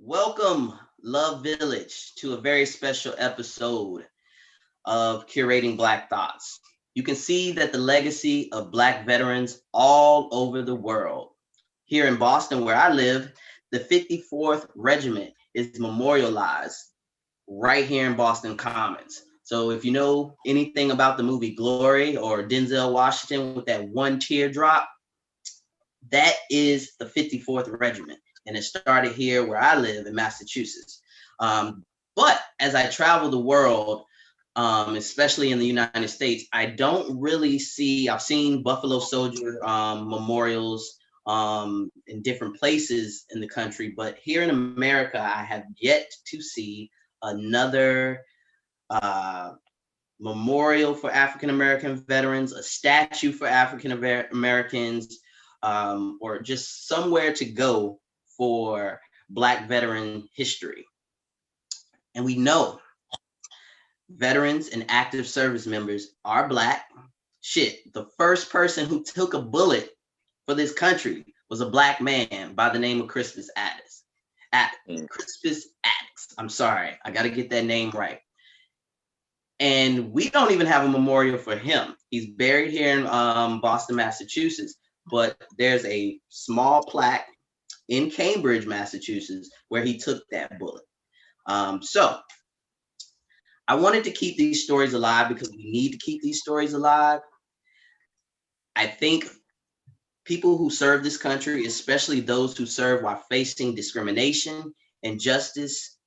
Welcome, Love Village, to a very special episode of Curating Black Thoughts. You can see that the legacy of Black veterans all over the world. Here in Boston, where I live, the 54th Regiment is memorialized right here in Boston Commons. So if you know anything about the movie Glory or Denzel Washington with that one teardrop, that is the 54th Regiment. And it started here where I live in Massachusetts. But as I travel the world, especially in the United States, I don't really see, I've seen Buffalo Soldier memorials in different places in the country, but here in America, I have yet to see another uh, memorial for African American veterans, a statue for African Americans, or just somewhere to go for Black veteran history. And we know veterans and active service members are Black. Shit, the first person who took a bullet for this country was a Black man by the name of Crispus Attucks. Crispus Attucks. I'm sorry, I got to get that name right. And we don't even have a memorial for him. He's buried here in Boston, Massachusetts, but there's a small plaque in Cambridge, Massachusetts, where he took that bullet. So I wanted to keep these stories alive because we need to keep these stories alive. I think people who serve this country, especially those who serve while facing discrimination, injustice,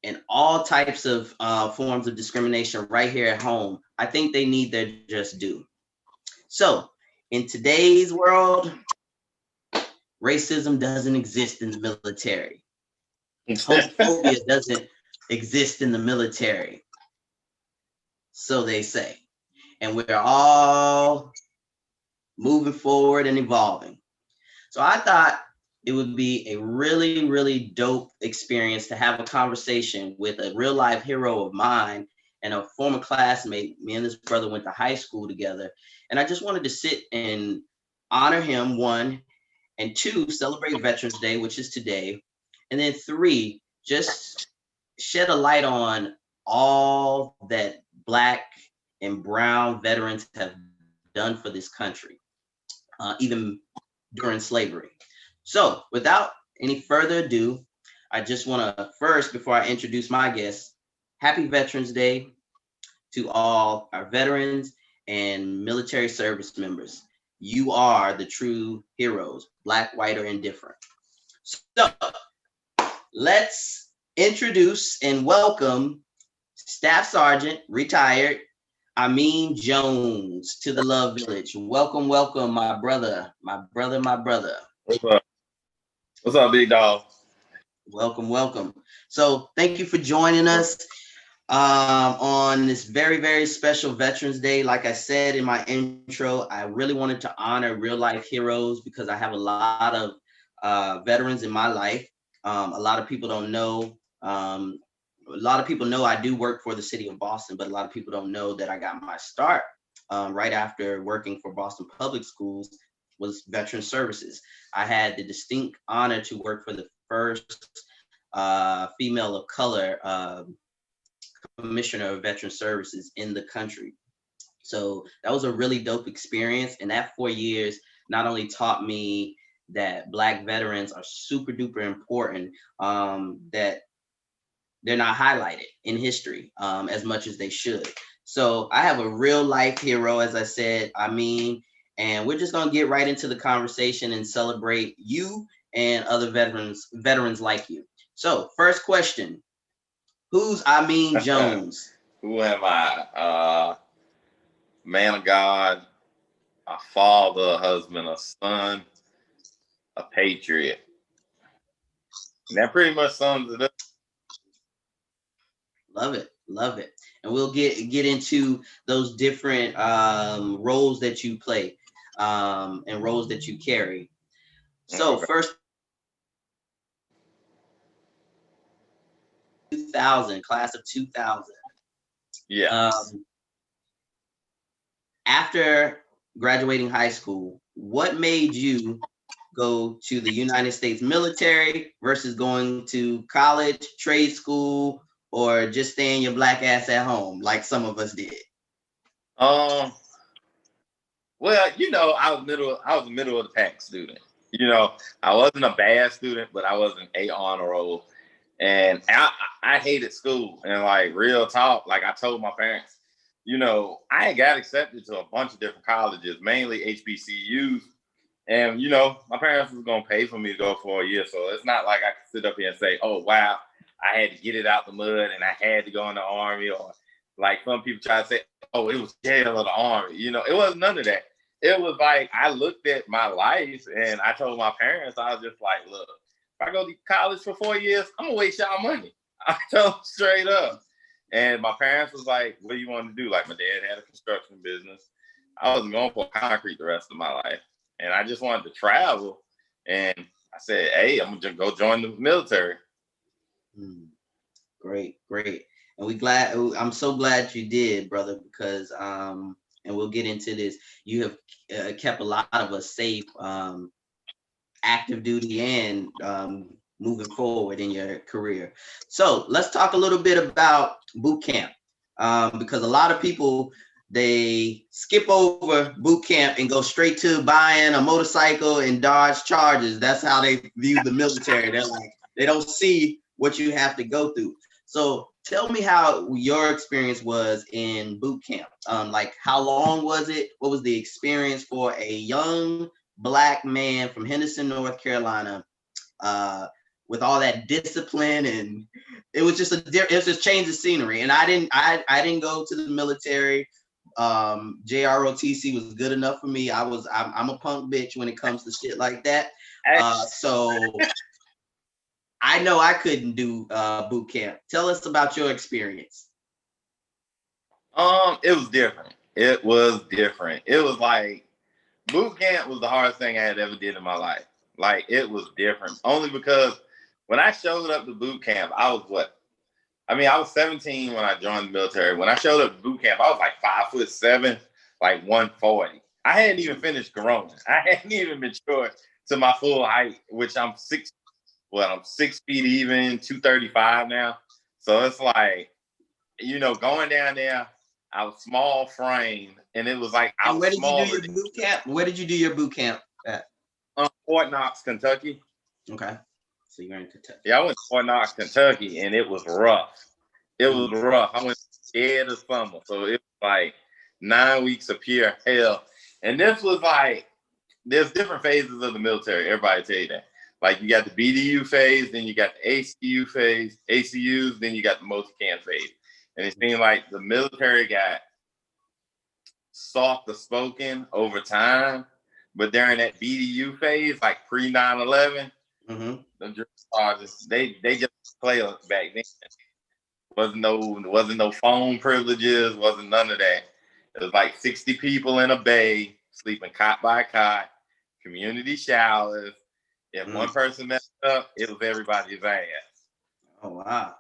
and all types of forms of discrimination right here at home, I think they need their just due. So in today's world, racism doesn't exist in the military. Homophobia doesn't exist in the military. So they say. And we're all moving forward and evolving. So I thought it would be a really, really dope experience to have a conversation with a real life hero of mine and a former classmate. Me and this brother went to high school together. And I just wanted to sit and honor him, one, and two, celebrate Veterans Day, which is today. And then three, just shed a light on all that Black and brown veterans have done for this country, even during slavery. So without any further ado, I just want to first, before I introduce my guests, happy Veterans Day to all our veterans and military service members. You are the true heroes, Black, white, or indifferent. So let's introduce and welcome Staff Sergeant, retired, Amin Jones to the Love Village. Welcome, welcome, my brother, my brother, my brother. What's up? What's up, big dog? Welcome, welcome. So thank you for joining us on this very, very special Veterans Day. Like I said in my intro, I really wanted to honor real life heroes because I have a lot of veterans in my life. A lot of people don't know. A lot of people know I do work for the city of Boston, but a lot of people don't know that I got my start right after working for Boston Public Schools was Veteran Services. I had the distinct honor to work for the first female of color commissioner of Veteran Services in the country. So that was a really dope experience. And that 4 years not only taught me that Black veterans are super duper important, that they're not highlighted in history as much as they should. So I have a real life hero, as I said, and we're just gonna get right into the conversation and celebrate you and other veterans like you. So first question, who's Amin Jones? Who am I? Man of God, a father, a husband, a son, a patriot. And that pretty much sums it up. Love it, love it. And we'll get into those different roles that you play and roles that you carry. So Okay. first, 2000, class of 2000. Yeah. After graduating high school, what made you go to the United States military versus going to college, trade school, or just staying your black ass at home like some of us did? Um, well, I was a middle of the pack student. I wasn't a bad student, but I wasn't a honor roll. And I hated school. And like real talk, like I told my parents, I got accepted to a bunch of different colleges, mainly HBCUs. And my parents was gonna pay for me to go for a year. So it's not like I could sit up here and say, oh wow, I had to get it out the mud and I had to go in the army, or like some people try to say, oh, it was jail or the army. It wasn't none of that. It was like I looked at my life and I told my parents, I was just like, look, if I go to college for 4 years, I'm gonna waste y'all money. I told them straight up. And my parents was like, what do you want to do? Like my dad had a construction business. I wasn't going for concrete the rest of my life. And I just wanted to travel. And I said, hey, I'm gonna go join the military. Great, great. And I'm so glad you did, brother, because and we'll get into this. You have kept a lot of us safe, active duty and moving forward in your career. So let's talk a little bit about boot camp, because a lot of people, they skip over boot camp and go straight to buying a motorcycle and Dodge Chargers. That's how they view the military. They're like, they don't see what you have to go through. So tell me how your experience was in boot camp. Like how long was it? What was the experience for a young Black man from Henderson, North Carolina, with all that discipline? And it was just it was just change of scenery. And I didn't go to the military. JROTC was good enough for me. I'm a punk bitch when it comes to shit like that. So I know I couldn't do boot camp. Tell us about your experience. It was different. It was different. It was like boot camp was the hardest thing I had ever did in my life. Like it was different. Only because when I showed up to boot camp, I was what? I was 17 when I joined the military. When I showed up to boot camp, I was like 5'7", like 140. I hadn't even finished growing. I hadn't even matured to my full height, which I'm 6 feet even, 235 now. So it's like, going down there, I was small frame, and it was like I And was where did you do smaller your boot camp? Where did you do your boot camp at? Fort Knox, Kentucky. Okay. So you're in Kentucky. Yeah, I went to Fort Knox, Kentucky, and it was rough. It was rough. I went scared of summer, so it was like 9 weeks of pure hell. And this was like, there's different phases of the military. Everybody tell you that. Like you got the BDU phase, then you got the ACU phase, ACUs, then you got the multi-cam phase. And it seemed like the military got softer spoken over time, but during that BDU phase, like pre 9/11, the sergeants, they just play us back then. Wasn't no phone privileges, wasn't none of that. It was like 60 people in a bay, sleeping cot by cot, community showers. If one person messed up, it was everybody's ass. Oh wow.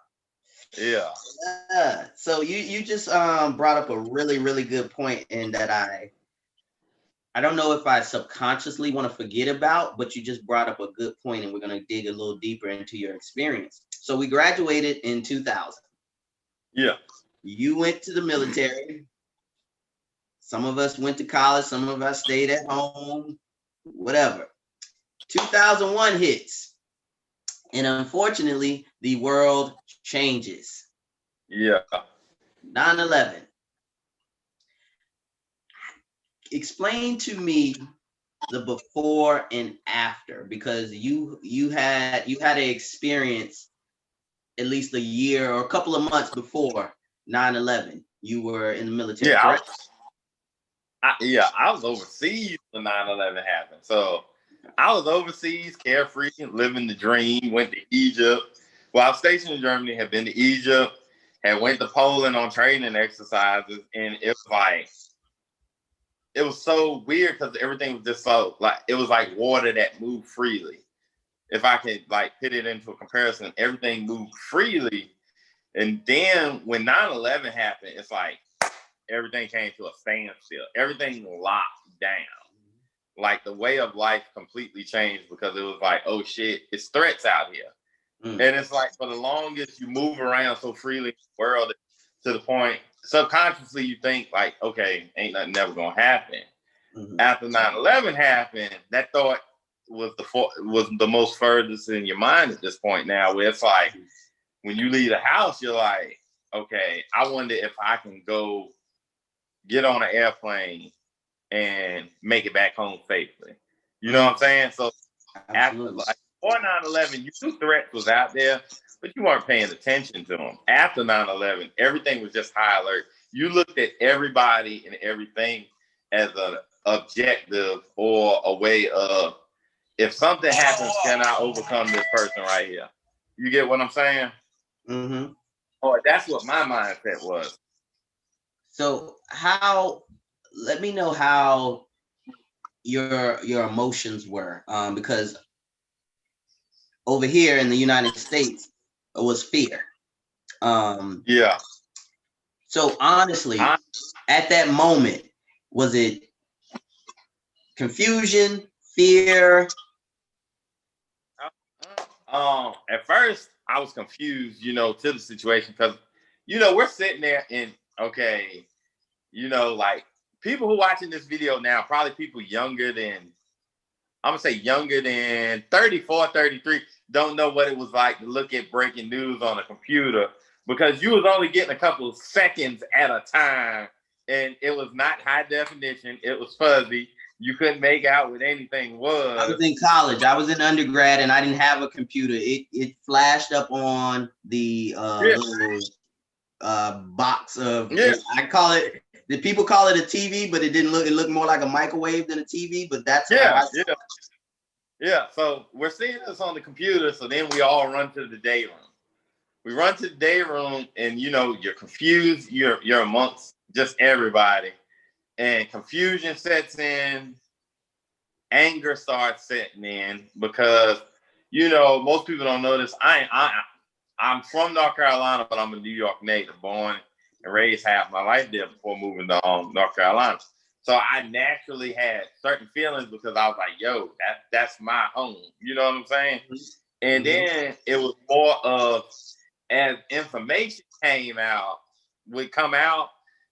Yeah. So you just brought up a really, really good point, and that I don't know if I subconsciously want to forget about, but you just brought up a good point, and we're going to dig a little deeper into your experience. So we graduated in 2000. Yeah. You went to the military. Some of us went to college. Some of us stayed at home, whatever. 2001 hits. And unfortunately, the world changes. Yeah. 9/11. Explain to me the before and after, because you had an experience at least a year or a couple of months before 9/11. You were in the military, Yeah. correct? I was overseas when 9/11 happened. So I was overseas, carefree, living the dream, went to Egypt. Well, I was stationed in Germany, had been to Egypt, had went to Poland on training exercises, and it was like, it was so weird because everything was just so, like, it was like water that moved freely. If I could, like, put it into a comparison, everything moved freely. And then when 9/11 happened, it's like everything came to a standstill. Everything locked down. like the way of life completely changed because it was like, oh shit, it's threats out here. Mm. And it's like for the longest you move around so freely in the world to the point subconsciously you think like, okay, ain't nothing never gonna happen. Mm-hmm. After 9/11 happened, that thought was the most furthest in your mind at this point now, where it's like when you leave the house, you're like, okay, I wonder if I can go get on an airplane and make it back home safely. You know what I'm saying? So after Absolutely. like before 9/11, you knew threats was out there, but you weren't paying attention to them. After 9/11, everything was just high alert. You looked at everybody and everything as an objective or a way of, if something happens, can I overcome this person right here? You get what I'm saying? Mm-hmm. Oh, that's what my mindset was. So let me know how your emotions were, because over here in the United States, it was fear. Yeah. So honestly, at that moment, was it confusion, fear? At first I was confused, to the situation because, we're sitting there and okay, like people who watching this video now, probably people I'm gonna say younger than 34, 33, don't know what it was like to look at breaking news on a computer because you was only getting a couple of seconds at a time and it was not high definition, it was fuzzy. You couldn't make out what anything was. I was in college. I was in undergrad, and I didn't have a computer. It flashed up on the little box of. I call it. The people call it a TV, but it didn't look. It looked more like a microwave than a TV. But that's how I saw it. Yeah. So we're seeing this on the computer. So then we all run to the day room. We run to the day room, and you're confused. You're amongst just everybody, and confusion sets in. Anger starts setting in because most people don't know this. I'm from North Carolina, but I'm a New York native, born and raised half my life there before moving to North Carolina. So I naturally had certain feelings because I was like, yo, that's my home. You know what I'm saying? And then it was more of, as information would come out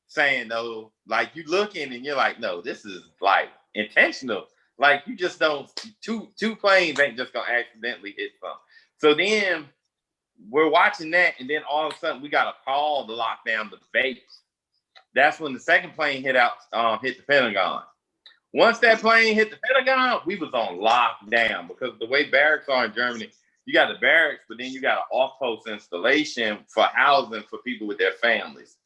saying, no, like you looking and you're like, no, this is like intentional. Like you just don't, two planes ain't just gonna accidentally hit something. So then we're watching that, and then all of a sudden we got a call to lock down the base. That's when the second plane hit the Pentagon. Once that plane hit the Pentagon, we was on lockdown because the way barracks are in Germany, you got the barracks, but then you got an off-post installation for housing for people with their families.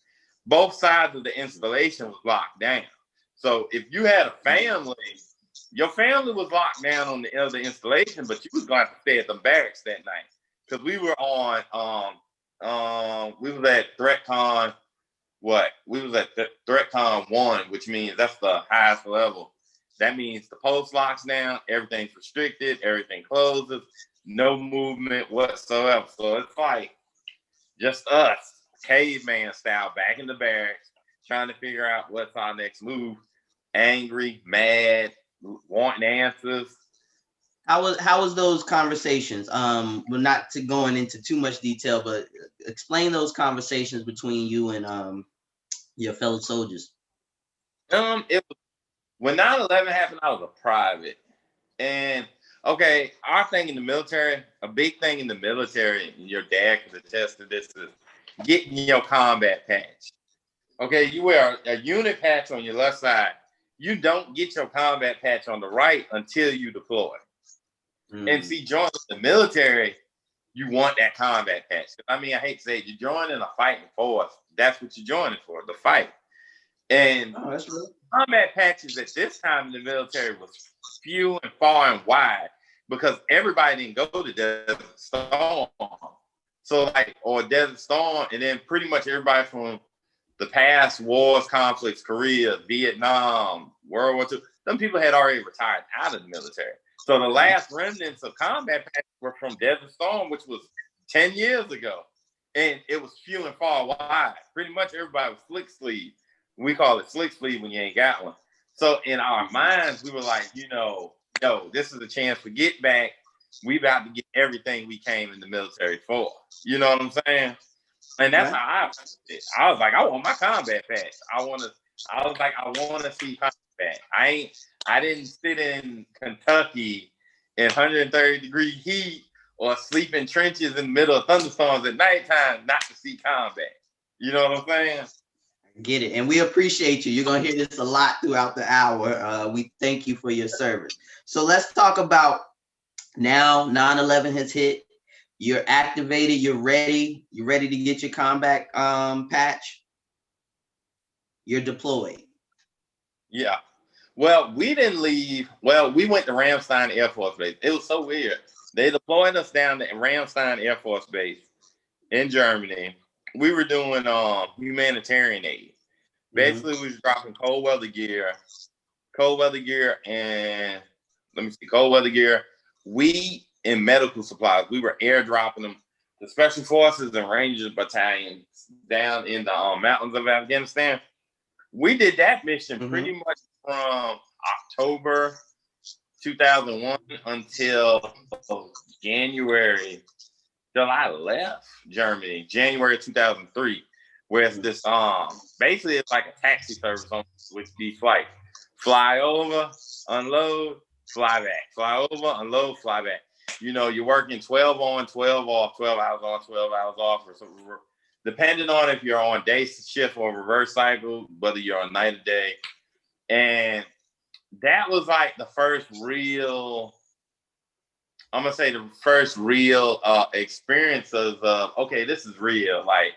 Both sides of the installation was locked down. So if you had a family, your family was locked down on the other installation, but you was going to have to stay at the barracks that night because we were on. We was at ThreatCon. We was at ThreatCon 1, which means that's the highest level. That means the post locks down, everything's restricted, everything closes, no movement whatsoever. So it's like just us, caveman style, back in the barracks, trying to figure out what's our next move. Angry, mad, wanting answers. How was those conversations? Well, not to going into too much detail, but explain those conversations between you and your fellow soldiers. It was when 9/11 happened, I was a private. And okay, our thing in the military, a big thing in the military, and your dad can attest to this, is getting your combat patch. Okay, you wear a unit patch on your left side. You don't get your combat patch on the right until you deploy. And see, joining the military, you want that combat patch. I mean, I hate to say it, you join in a fighting force. That's what you're joining for, the fight. And combat patches at this time in the military was few and far and wide because everybody didn't go to Desert Storm. So or Desert Storm, and then pretty much everybody from the past wars, conflicts, Korea, Vietnam, World War II, some people had already retired out of the military. So the last remnants of combat patches were from Desert Storm, which was 10 years ago. And it was few and far wide. Pretty much everybody was slick sleeve. We call it slick sleeve when you ain't got one. So in our minds, we were like, yo, this is a chance for get back. We about to get everything we came in the military for. You know what I'm saying? And that's Right. how I was like, I want my combat patch. I was like, I want to see combat. I didn't sit in Kentucky in 130-degree heat or sleep in trenches in the middle of thunderstorms at nighttime not to see combat. You know what I'm saying? Get it. And we appreciate you. You're going to hear this a lot throughout the hour. We thank you for your service. So let's talk about now 9/11 has hit. You're activated. You're ready. You're ready to get your combat patch. You're deployed. Yeah. Well, we didn't leave. Well, we went to Ramstein Air Force Base. It was so weird. They deployed us down to Ramstein Air Force Base in Germany. We were doing humanitarian aid. Basically, we was dropping cold weather gear, and cold weather gear, wheat, and medical supplies. We were airdropping them to Special Forces and Rangers battalions down in the mountains of Afghanistan. We did that mission pretty much from October 2001 until January, till I left Germany, January 2003. Where it's this basically it's like a taxi service on with these flights. Fly over, unload, fly back. Fly over, unload, fly back. You're working 12 on, 12 off, 12 hours on, 12 hours off, or something. Depending on if you're on day shift or reverse cycle, whether you're on night or day. And that was like the first real, I'm gonna say the first real experience of okay, this is real. Like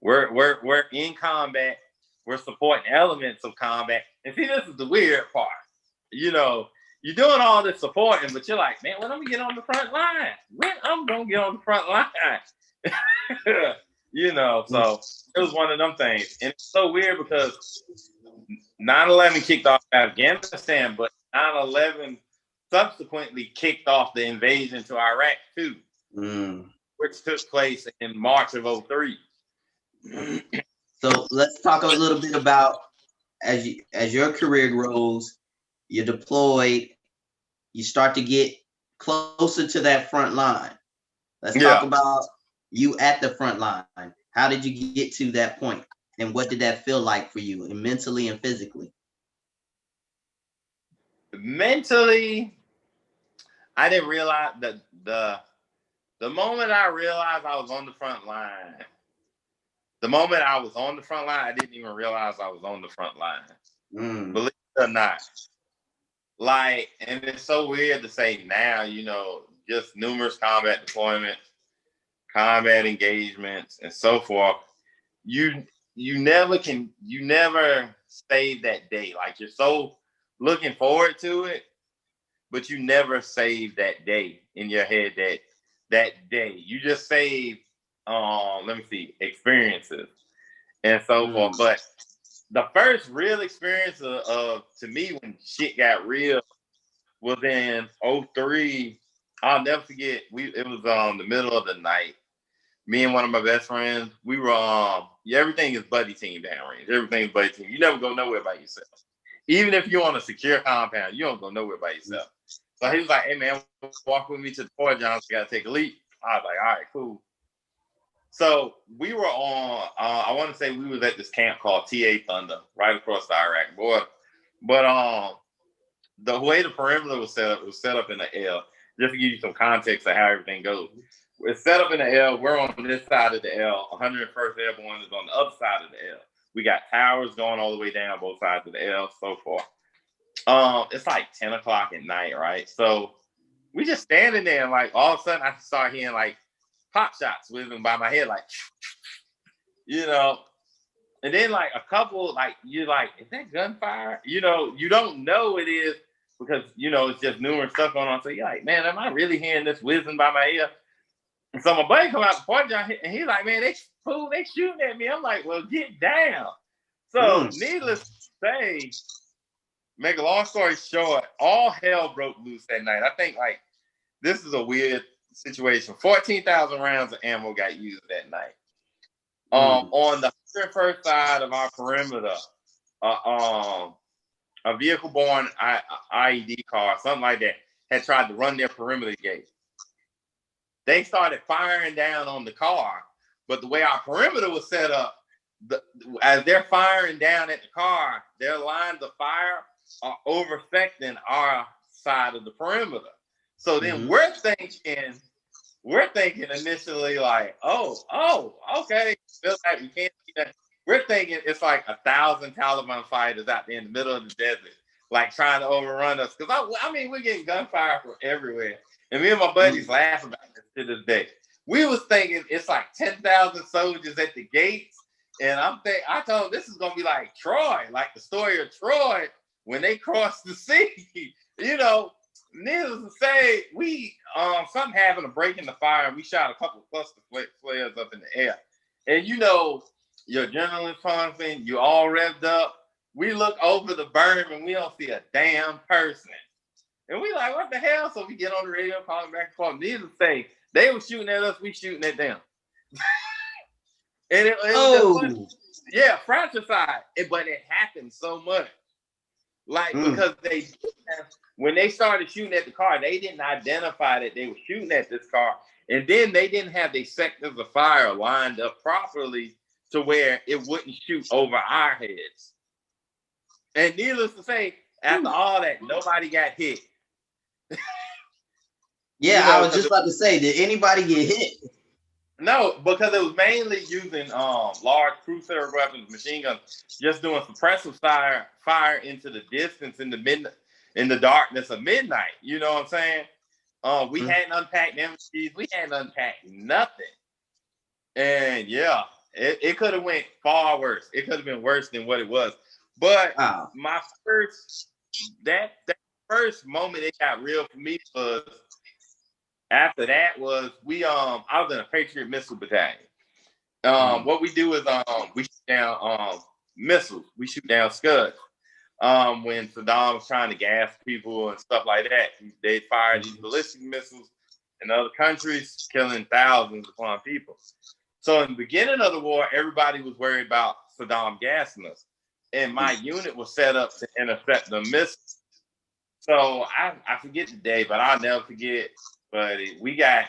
we're in combat, we're supporting elements of combat. And see, this is the weird part. You're doing all this supporting, but you're like, man, when I'm gonna get on the front line? When I'm gonna get on the front line? So it was one of them things. And it's so weird because 9/11 kicked off Afghanistan, but 9/11 subsequently kicked off the invasion to Iraq too, which took place in March of 2003. So let's talk a little bit about as your career grows, you're deployed, you start to get closer to that front line. Let's talk about you at the front line. How did you get to that point? And what did that feel like for you, and mentally and physically? Mentally, I didn't realize that the moment I realized I was on the front line, I didn't even realize I was on the front line. Believe it or not. Like, and it's so weird to say now, just numerous combat deployments, combat engagements, and so forth. You never save that day. Like, you're so looking forward to it, but you never save that day in your head. That day, you just save experiences and so forth. But the first real experience of to me when shit got real was in 2003. I'll never forget. It was the middle of the night. Me and one of my best friends, we were everything is buddy team downrange. Everything's buddy team. You never go nowhere by yourself. Even if you're on a secure compound, you don't go nowhere by yourself. So he was like, "Hey man, walk with me to the port, John. We gotta take a leak." I was like, "All right, cool." So we were on. I want to say we was at this camp called TA Thunder, right across the Iraq border. But the way the perimeter was set up in the L. Just to give you some context of how everything goes. It's set up in the L. We're on this side of the L. 101st Airborne is on the other side of the L. We got towers going all the way down both sides of the L, so forth. It's like 10 o'clock at night, right? So we just standing there, and like all of a sudden I start hearing like pop shots whizzing by my head, like, and then like a couple, like you're like, is that gunfire? You don't know it is because it's just numerous stuff going on. So you're like, man, am I really hearing this whizzing by my ear? And so my buddy come out the point, and he's like, man, they shooting at me. I'm like, well, get down. So needless to say, make a long story short, all hell broke loose that night. I think like this is a weird situation. 14,000 rounds of ammo got used that night. On the 101st side of our perimeter, a vehicle-borne IED car, something like that, had tried to run their perimeter gate. They started firing down on the car, but the way our perimeter was set up, as they're firing down at the car, their lines of fire are overfecting our side of the perimeter. So then we're thinking initially like, okay, feels like we can't see that. We're thinking it's like 1,000 Taliban fighters out there in the middle of the desert, like trying to overrun us. Because I mean, we're getting gunfire from everywhere, and me and my buddies laugh about this to this day. We was thinking it's like 10,000 soldiers at the gates, and I told them this is gonna be like Troy, like the story of Troy when they crossed the sea. Needless to say, we something happened to break in the fire, and we shot a couple of cluster flares up in the air. And your adrenaline pumping, you all revved up. We look over the berm and we don't see a damn person. And we like, what the hell? So we get on the radio, calling back and forth. Needless to say, they were shooting at us, we shooting at them. And it was just funny. Yeah, fratricide. But it happened so much. Like, because when they started shooting at the car, they didn't identify that they were shooting at this car. And then they didn't have their sectors of fire lined up properly to where it wouldn't shoot over our heads. And needless to say, after all that, nobody got hit. Yeah, I was just about to say, did anybody get hit? No, because it was mainly using large cruiser weapons, machine guns, just doing suppressive fire into the distance in the darkness of midnight. You know what I'm saying? We hadn't unpacked MCs, we hadn't unpacked nothing. And yeah, it could have went far worse. It could have been worse than what it was. But my first moment it got real for me was after that was I was in a Patriot Missile Battalion. What we do is we shoot down missiles. We shoot down Scuds. When Saddam was trying to gas people and stuff like that, they fired these ballistic missiles in other countries, killing thousands upon people. So in the beginning of the war, everybody was worried about Saddam gassing us. And my unit was set up to intercept the missiles. So I forget the day, but I'll never forget. But we got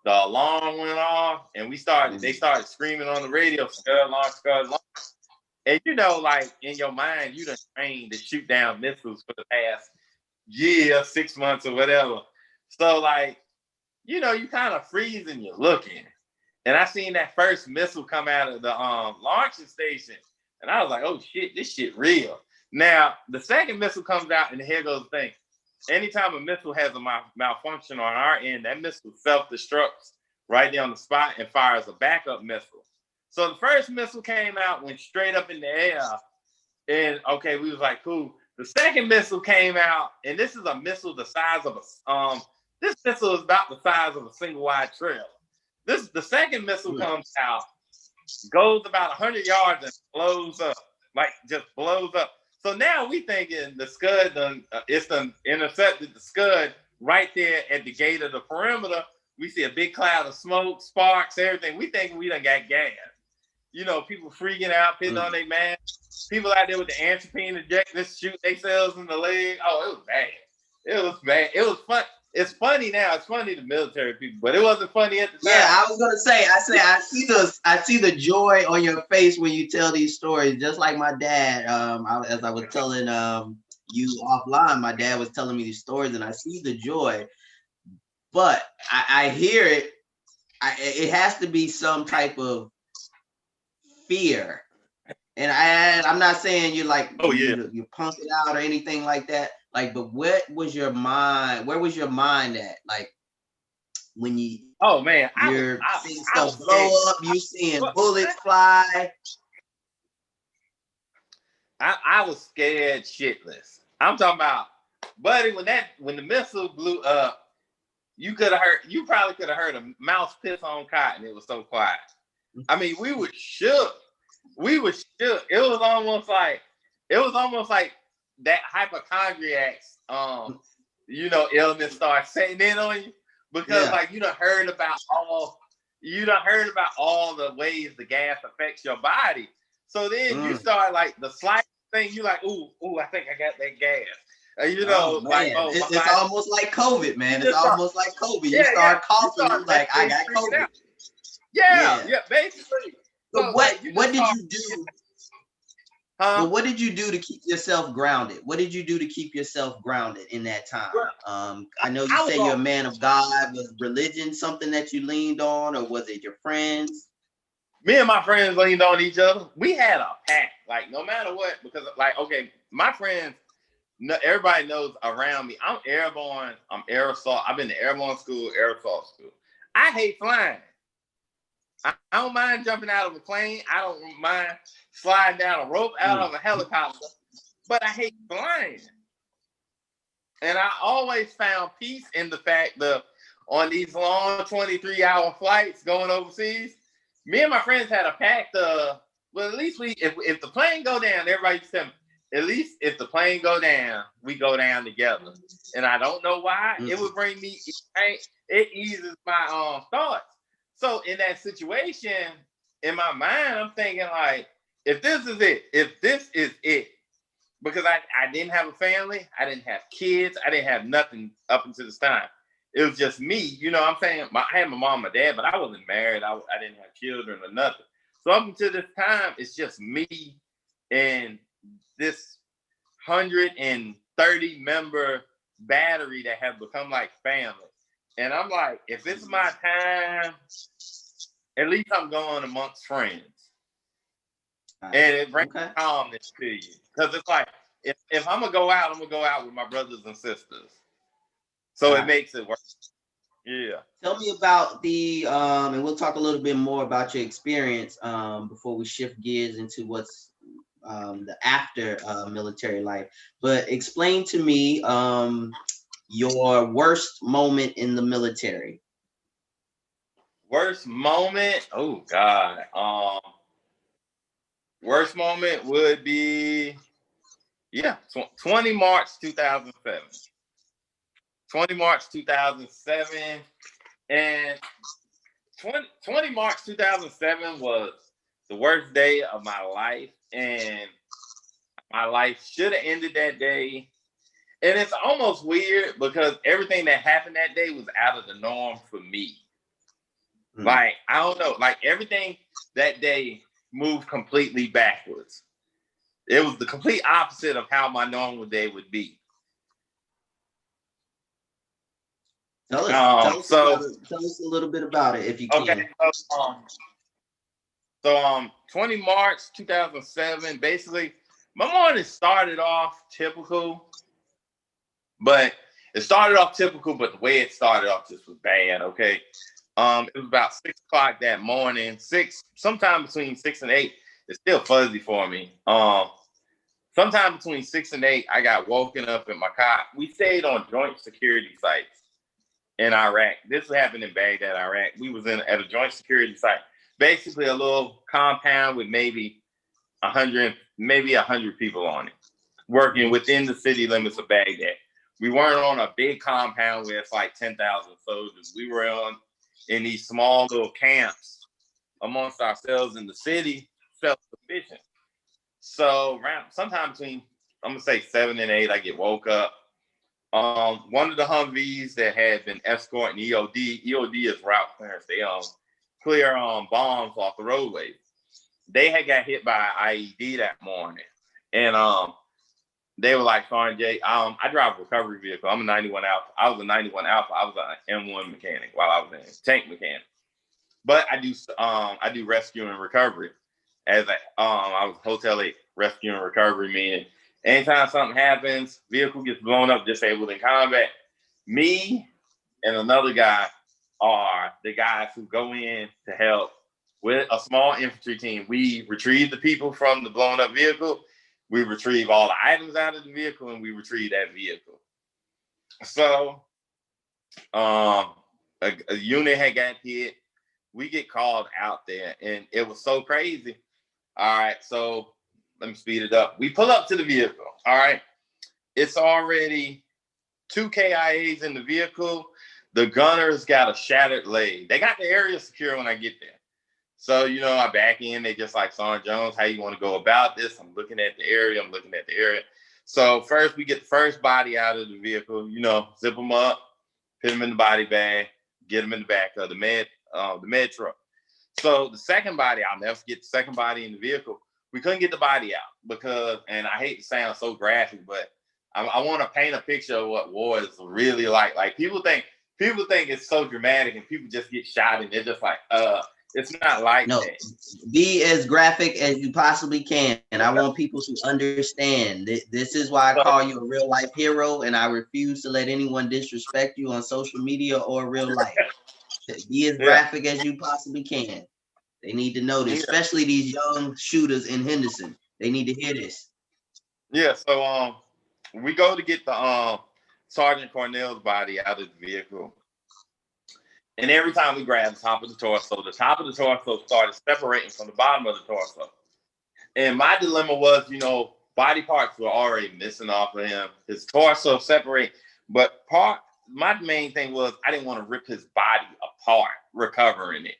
the alarm went off, and they started screaming on the radio, Scud launch, Scud launch. And like in your mind, you done trained to shoot down missiles for the past year, 6 months or whatever. So like, you kind of freeze and you're looking. And I seen that first missile come out of the launching station. And I was like, oh shit, this shit real. Now, the second missile comes out, and here goes the thing. Anytime a missile has a malfunction on our end, that missile self-destructs right there on the spot and fires a backup missile. So the first missile came out, went straight up in the air, and okay, we was like, cool. The second missile came out, and this is a missile the size of this missile is about the size of a single wide trailer. The second missile comes out, goes about 100 yards and blows up, just blows up. So now we thinking the Scud it's intercepted the Scud right there at the gate of the perimeter. We see a big cloud of smoke, sparks, everything. We thinking we done got gas. People freaking out, putting on their masks. People out there with the antropine injectors shoot themselves in the leg. Oh, it was bad. It was bad. It was fun. It's funny now. It's funny to military people, but it wasn't funny at the time. Yeah, I was gonna say. I see the joy on your face when you tell these stories. Just like my dad. As I was telling you offline, my dad was telling me these stories, and I see the joy. But I hear it. It has to be some type of fear. And I'm not saying you're like, you punk it out or anything like that. Like, but what was your mind? Where was your mind at? Like when you you're seeing stuff blow up, you seeing bullets fly. I was scared shitless. I'm talking about, buddy, when the missile blew up, you probably could have heard a mouse piss on cotton. It was so quiet. I mean, we were shook. It was almost like that hypochondriac's illness starts setting in on you, because you done heard about all the ways the gas affects your body. So then you start like the slightest thing. You like, ooh, I think I got that gas. You Oh know, like, man, oh, my it's body. almost like COVID, You man. It's just start, almost like COVID. You yeah. start You coughing, start you like, I mentally got freaking COVID. out. Yeah, Yeah. basically. So So like, you what just did start, you do? huh? But what did you do to keep yourself grounded? What did you do to keep yourself grounded in that Well, time? I know you I was say you're on. a man of God. Was religion something that you leaned on, or was it your friends? Me and my friends leaned on each other. We had a pact, like no matter what, because like, okay, my friends, no, everybody knows around me. I'm airborne. I'm aerosol. I've been to airborne school, aerosol school. I hate flying. I don't mind jumping out of a plane. I don't mind sliding down a rope out Mm. of a helicopter, but I hate flying. And I always found peace in the fact that on these long 23-hour flights going overseas, me and my friends had a pact of, well, at least if the plane go down, everybody used to tell me, at least if the plane go down, we go down together. And I don't know why. It would bring me, it eases my thoughts. So in that situation, in my mind, I'm thinking like, if this is it, because I didn't have a family, I didn't have kids, I didn't have nothing up until this time. It was just me. You know what I'm saying? I had my mom and my dad, but I wasn't married. I didn't have children or nothing. So up until this time, it's just me and this 130 member battery that have become like family. And I'm like, if it's my time, at least I'm going amongst friends. And it brings calmness to you. Because it's like, if I'm going to go out, I'm going to go out with my brothers and sisters. So it makes it work. Yeah. Tell me about the and we'll talk a little bit more about your experience before we shift gears into what's the after military life. But explain to me your worst moment in the military. Worst moment? Oh God. Worst moment would be 20 March 2007. 20 March 2007. And 20 March 2007 was the worst day of my life. And my life should have ended that day. And it's almost weird because everything that happened that day was out of the norm for me. Like, I don't know, like everything that day moved completely backwards. It was the complete opposite of how my normal day would be. Tell us a little bit about it if you can. Okay, 20 March 2007, basically, my morning started off typical, but the way it started off just was bad, okay? It was about 6 o'clock that morning, sometime between 6 and 8. It's still fuzzy for me. Sometime between 6 and 8, I got woken up in my cot. We stayed on joint security sites in Iraq. This happened in Baghdad, Iraq. We was at a joint security site, basically a little compound with maybe 100 people on it, working within the city limits of Baghdad. We weren't on a big compound where it's like 10,000 soldiers. We were in these small little camps amongst ourselves in the city, self-sufficient. So around sometime between, I'm gonna say 7 and 8, I get woke up. One of the Humvees that had been escorting EOD is route clearance. They clear bombs off the roadways. They had got hit by an IED that morning, and they were like, "Sergeant Jay, I drive a recovery vehicle. I'm a 91 Alpha. I was a 91 Alpha. I was an M1 mechanic while I was in tank mechanic. But I do rescue and recovery. As I was Hotel 8, rescue and recovery, meaning anytime something happens, vehicle gets blown up, disabled in combat, me and another guy are the guys who go in to help with a small infantry team. We retrieve the people from the blown up vehicle. We retrieve all the items out of the vehicle, and we retrieve that vehicle. So a unit had got hit. We get called out there, and it was so crazy. All right, so let me speed it up. We pull up to the vehicle. All right, it's already 2 KIAs in the vehicle. The gunner's got a shattered leg. They got the area secure when I get there. So, I back in, they just like, Sergeant Jones, how you want to go about this? I'm looking at the area. So first we get the first body out of the vehicle, zip them up, put them in the body bag, get them in the back of the med truck. So the second body, I'll never forget the second body in the vehicle. We couldn't get the body out because, and I hate to sound so graphic, but I want to paint a picture of what war is really like. Like people think it's so dramatic and people just get shot and they're just like, it's not like No, that. be as graphic as you possibly can. And I want people to understand that this is why I call you a real life hero. And I refuse to let anyone disrespect you on social media or real life. Be as graphic as you possibly can. They need to know this, especially these young shooters in Henderson. They need to hear this. Yeah, so we go to get the Sergeant Cornell's body out of the vehicle. And every time we grab the top of the torso started separating from the bottom of the torso. And my dilemma was, body parts were already missing off of him. His torso separate, but my main thing was I didn't want to rip his body apart, recovering it.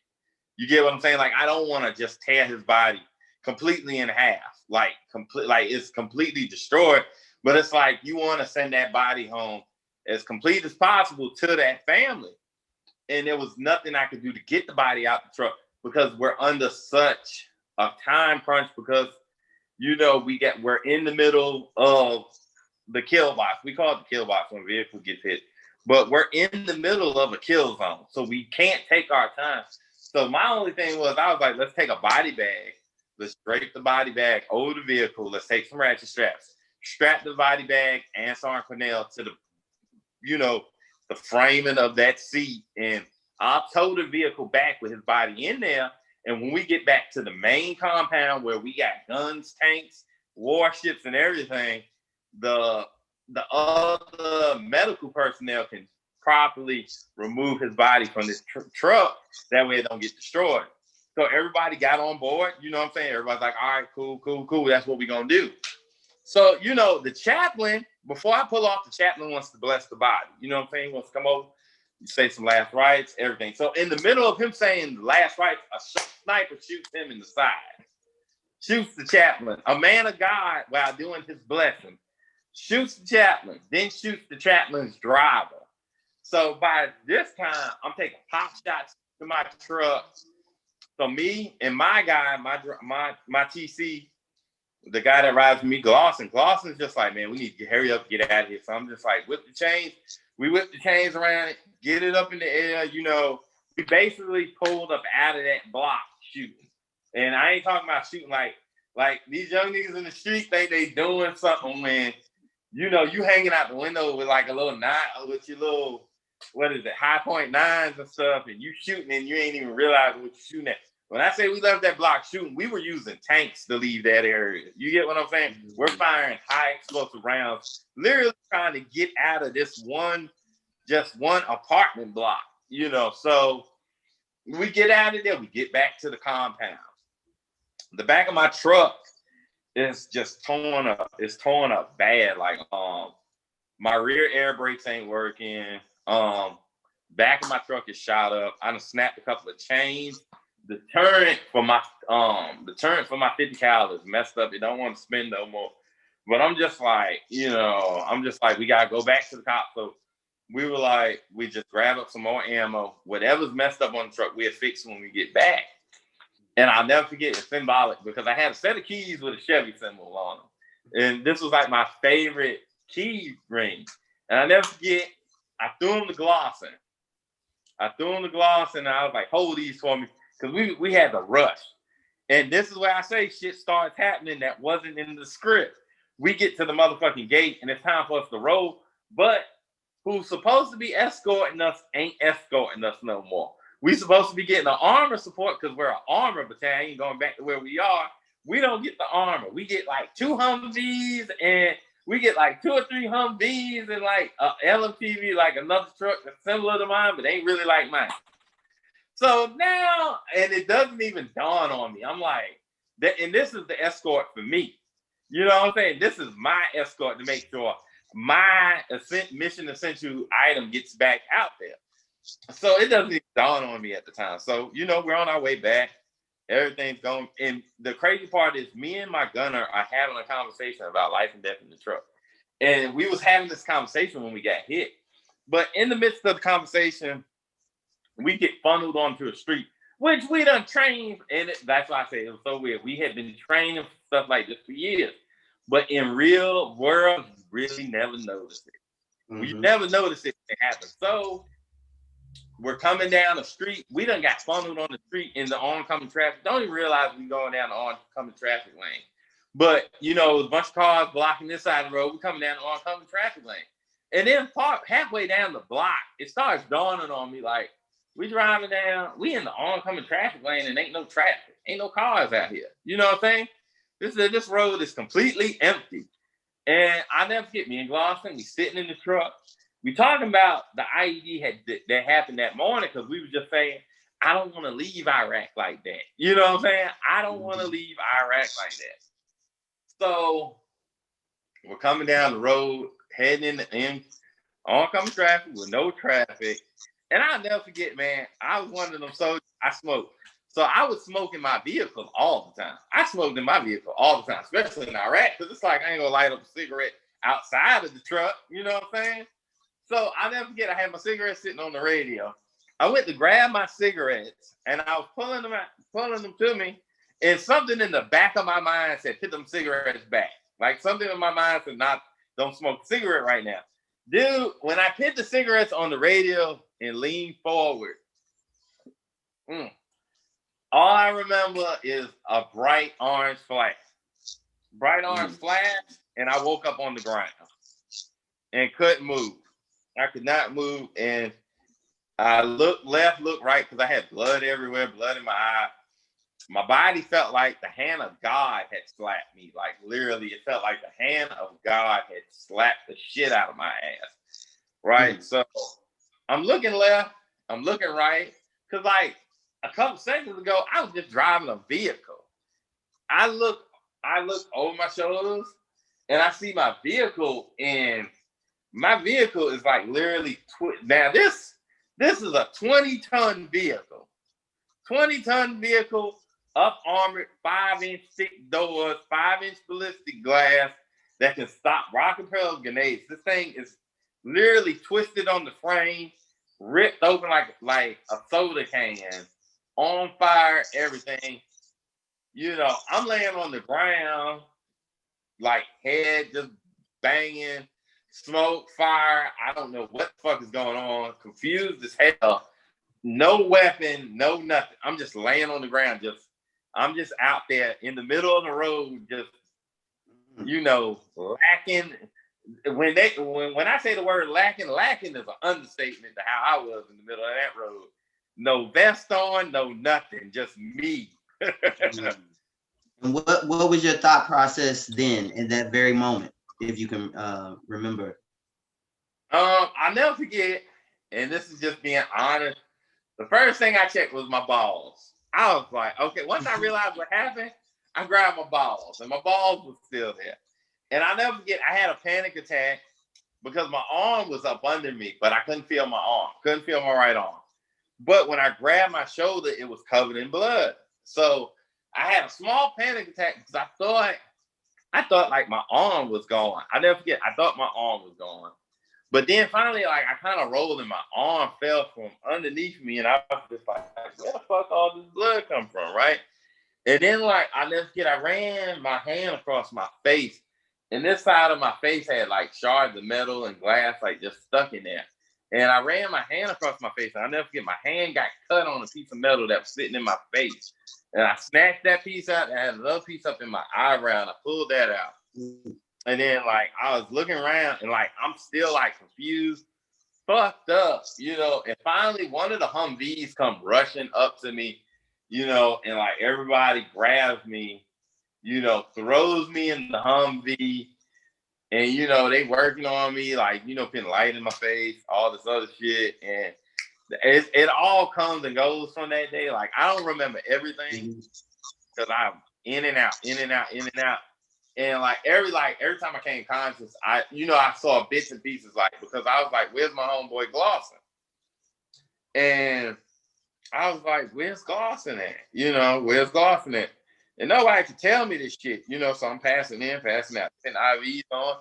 You get what I'm saying? Like, I don't want to just tear his body completely in half, like it's completely destroyed. But it's like you want to send that body home as complete as possible to that family. And there was nothing I could do to get the body out the truck because we're under such a time crunch because, we're in the middle of the kill box. We call it the kill box when a vehicle gets hit. But we're in the middle of a kill zone. So we can't take our time. So my only thing was, I was like, let's take a body bag. Let's drape the body bag over the vehicle. Let's take some ratchet straps. Strap the body bag and Sergeant Cornell to the, the framing of that seat. And I'll tow the vehicle back with his body in there. And when we get back to the main compound where we got guns, tanks, warships, and everything, the other medical personnel can properly remove his body from this truck. That way it don't get destroyed. So everybody got on board. You know what I'm saying? Everybody's like, all right, cool. That's what we're going to do. So, the chaplain, before I pull off, the chaplain wants to bless the body. You know what I'm saying? He wants to come over, say some last rites, everything. So in the middle of him saying the last rites, a sniper shoots him in the side. Shoots the chaplain. A man of God, while doing his blessing, shoots the chaplain, then shoots the chaplain's driver. So by this time, I'm taking pop shots to my truck. So me and my guy, my TC, the guy that rides with me, Glawson's just like, man, we need to hurry up, get out of here. So I'm just like, whip the chains. We whip the chains around it, get it up in the air. We basically pulled up out of that block shooting. And I ain't talking about shooting like these young niggas in the street think they doing something when, you hanging out the window with like a little nine, with your little, high point nines and stuff, and you shooting and you ain't even realize what you're shooting at. When I say we left that block shooting, we were using tanks to leave that area. You get what I'm saying? We're firing high explosive rounds, literally trying to get out of this one apartment block, So we get out of there, we get back to the compound. The back of my truck is just torn up. It's torn up bad. Like, my rear air brakes ain't working. Back of my truck is shot up. I done snapped a couple of chains. The turret for my 50 cal is messed up. It don't want to spin no more. But I'm just like, we gotta go back to the cop. So we were like, we just grab up some more ammo. Whatever's messed up on the truck, we'll fix when we get back. And I'll never forget, it's symbolic because I had a set of keys with a Chevy symbol on them. And this was like my favorite key ring. And I never forget, I threw him the gloss in. And I was like, hold these for me. Because we had to rush. And this is where I say shit starts happening that wasn't in the script. We get to the motherfucking gate and it's time for us to roll. But who's supposed to be escorting us ain't escorting us no more. We supposed to be getting the armor support because we're an armor battalion going back to where we are. We don't get the armor. We get like 2 Humvees and we get like 2 or 3 Humvees and like a LMTV, like another truck that's similar to mine, but ain't really like mine. So now, and it doesn't even dawn on me. I'm like, and this is the escort for me. You know what I'm saying? This is my escort to make sure my mission essential item gets back out there. So it doesn't even dawn on me at the time. So, we're on our way back. Everything's going. And the crazy part is me and my gunner are having a conversation about life and death in the truck. And we was having this conversation when we got hit. But in the midst of the conversation, we get funneled onto a street, which we done trained. And that's why I say it was so weird. We had been training for stuff like this for years. But in real world, you really never noticed it. Mm-hmm. You never noticed it happen. So we're coming down the street. We done got funneled on the street in the oncoming traffic. Don't even realize we going down the oncoming traffic lane. But, you know, a bunch of cars blocking this side of the road. We're coming down the oncoming traffic lane. And then halfway down the block, it starts dawning on me like, we driving down, we in the oncoming traffic lane and ain't no traffic. Ain't no cars out here. You know what I'm saying? This road is completely empty. And I never forget, me and Glosson, we sitting in the truck. We talking about the IED that happened that morning because we were just saying, I don't want to leave Iraq like that. You know what I'm saying? I don't want to leave Iraq like that. So we're coming down the road, heading in oncoming traffic with no traffic. And I'll never forget, man, I was one of them soldiers, I smoked. So I was smoking my vehicle all the time. I smoked in my vehicle all the time, especially in Iraq, because it's like I ain't gonna light up a cigarette outside of the truck. You know what I'm saying? So I'll never forget, I had my cigarettes sitting on the radio. I went to grab my cigarettes and I was pulling them to me. And something in the back of my mind said, put them cigarettes back. Like something in my mind said, don't smoke a cigarette right now. Dude, when I put the cigarettes on the radio and leaned forward, all I remember is a bright orange flash. Bright orange flash, and I woke up on the ground and couldn't move. I could not move, and I looked left, looked right, because I had blood everywhere, blood in my eye. My body felt like the hand of God had slapped me. Like, literally, it felt like the hand of God had slapped the shit out of my ass. Right? So I'm looking left, I'm looking right, because, like, a couple seconds ago, I was just driving a vehicle. I look over my shoulders, and I see my vehicle, and my vehicle is like literally now this is a 20-ton vehicle. 20-ton vehicle, up armored, 5-inch thick doors, 5-inch ballistic glass that can stop rocket propelled grenades. This thing is literally twisted on the frame, ripped open like a soda can, on fire, everything. You know, I'm laying on the ground, like head just banging. Smoke, fire, I don't know what the fuck is going on. Confused as hell. No weapon, no nothing. I'm just laying on the ground. I'm just out there in the middle of the road, just, you know, lacking. When I say the word lacking is an understatement to how I was in the middle of that road. No vest on, no nothing, just me. And what was your thought process then in that very moment? If you can remember. I'll never forget, and this is just being honest, the first thing I checked was my balls. I was like, okay, once I realized what happened, I grabbed my balls, and my balls were still there. And I'll never forget, I had a panic attack because my arm was up under me, but I couldn't feel my arm, couldn't feel my right arm. But when I grabbed my shoulder, it was covered in blood. So I had a small panic attack because I thought like my arm was gone. I never forget, I thought my arm was gone. But then finally, like I kind of rolled and my arm fell from underneath me. And I was just like, where the fuck all this blood come from, right? And then like, I never forget, I ran my hand across my face. And this side of my face had like shards of metal and glass like just stuck in there. And I ran my hand across my face. And I never forget, my hand got cut on a piece of metal that was sitting in my face. And I snatched that piece out and I had another piece up in my eyebrow and I pulled that out. And then like I was looking around and like I'm still like confused, fucked up, you know. And finally one of the Humvees come rushing up to me, you know, and like everybody grabs me, you know, throws me in the Humvee. And you know, they working on me, like, you know, putting light in my face, all this other shit. And it all comes and goes from that day. Like, I don't remember everything because I'm in and out. And like every time I came conscious, I saw bits and pieces, like, because I was like, where's my homeboy Glosson? And I was like, where's Glosson at? Where's Glosson at? And nobody could tell me this shit, so I'm passing in, passing out, putting IVs on,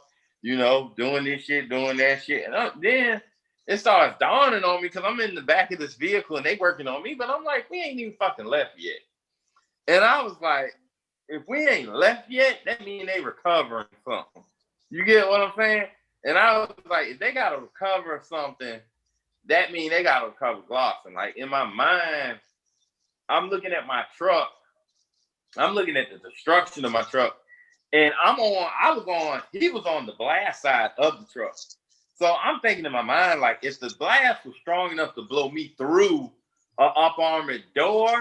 doing this shit, doing that shit. And then it starts dawning on me because I'm in the back of this vehicle and they working on me, but I'm like, we ain't even fucking left yet. And I was like, if we ain't left yet, that means they recovering something. You get what I'm saying? And I was like, if they got to recover something, that means they got to recover Glosson. Like, in my mind, I'm looking at my truck. I'm looking at the destruction of my truck. And he was on the blast side of the truck. So I'm thinking in my mind, like, if the blast was strong enough to blow me through an up-armored door,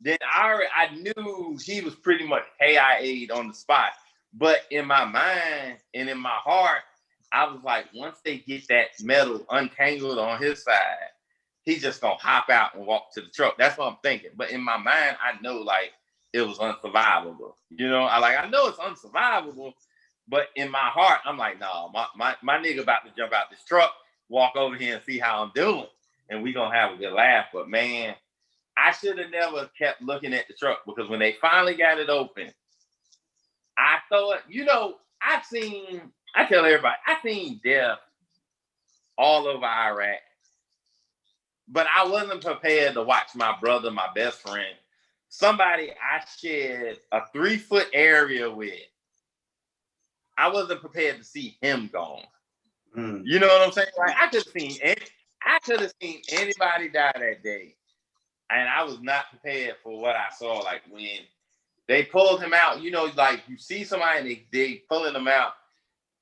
then I knew he was pretty much KIA'd on the spot. But in my mind and in my heart, I was like, once they get that metal untangled on his side, he's just gonna hop out and walk to the truck. That's what I'm thinking. But in my mind, I know like it was unsurvivable. I know it's unsurvivable, but in my heart, I'm like, no, my nigga about to jump out this truck, walk over here and see how I'm doing, and we gonna have a good laugh. But man, I should have never kept looking at the truck because when they finally got it open, I thought, I tell everybody, I've seen death all over Iraq, but I wasn't prepared to watch my brother, my best friend, somebody I shared a 3-foot area with. I wasn't prepared to see him gone. You know what I'm saying? Like I could have seen anybody die that day. And I was not prepared for what I saw. Like when they pulled him out, like you see somebody and they pulling him out,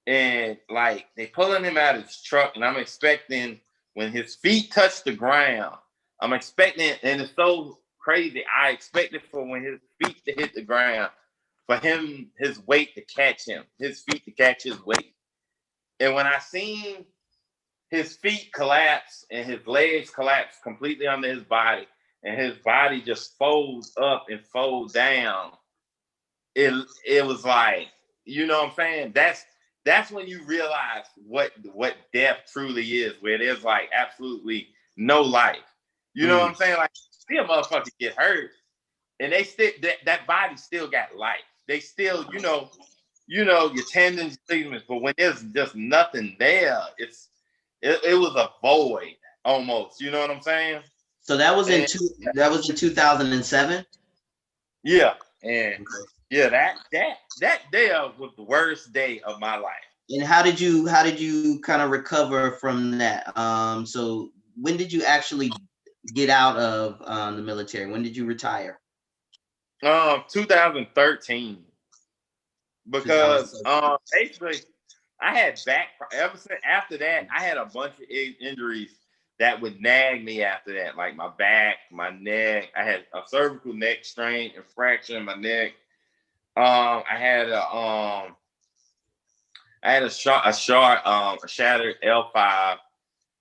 and like they pulling him out of his truck, and I'm expecting when his feet touch the ground, I'm expecting, and it's so crazy. I expected for when his feet to hit the ground, for him, his weight to catch him, his feet to catch his weight. And when I seen his feet collapse and his legs collapse completely under his body, and his body just folds up and folds down, it was like, you know what I'm saying? That's when you realize what death truly is, where there's like absolutely no life. You know what I'm saying? Like, see a motherfucker get hurt, and they still that body still got life. They still, your tendons, ligaments, but when there's just nothing there, it was a void almost. You know what I'm saying? So that was in 2007. Yeah, and yeah, that day was the worst day of my life. And how did you kind of recover from that? So when did you actually get out of the military? When did you retire? 2013. Because basically I had back ever since after that, I had a bunch of injuries that would nag me after that, like my back, my neck. I had a cervical neck strain and fracture in my neck. I had a shattered L5. I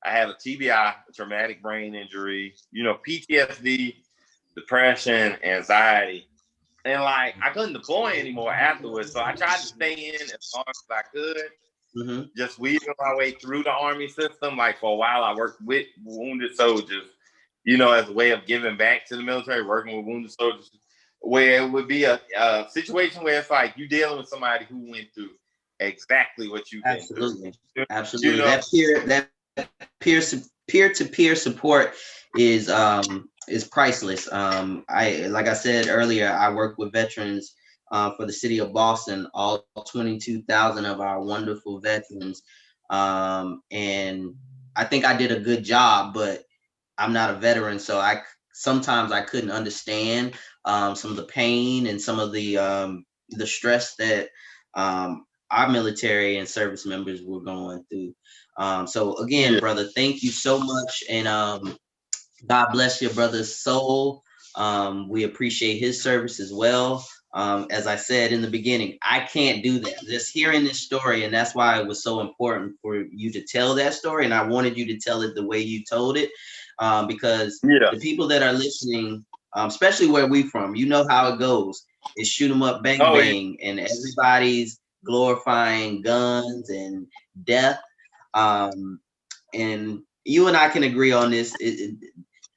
had a TBI, traumatic brain injury, PTSD, depression, anxiety. And like I couldn't deploy anymore afterwards. So I tried to stay in as long as I could. Just weaving my way through the Army system. Like for a while I worked with wounded soldiers, as a way of giving back to the military, working with wounded soldiers, where it would be a situation where it's like you dealing with somebody who went through exactly what you've been through. Absolutely. That peer-to-peer support is priceless. Like I said earlier, I work with veterans for the city of Boston, all 22,000 of our wonderful veterans. And I think I did a good job, but I'm not a veteran, so sometimes I couldn't understand some of the pain and some of the stress that our military and service members were going through. So again, brother, thank you so much, and God bless your brother's soul. We appreciate his service as well. As I said in the beginning, I can't do that. Just hearing this story, and that's why it was so important for you to tell that story, and I wanted you to tell it the way you told it, because the people that are listening, especially where we from, how it goes. It's shoot 'em up, bang, bang, and everybody's glorifying guns and death. And you and I can agree on this.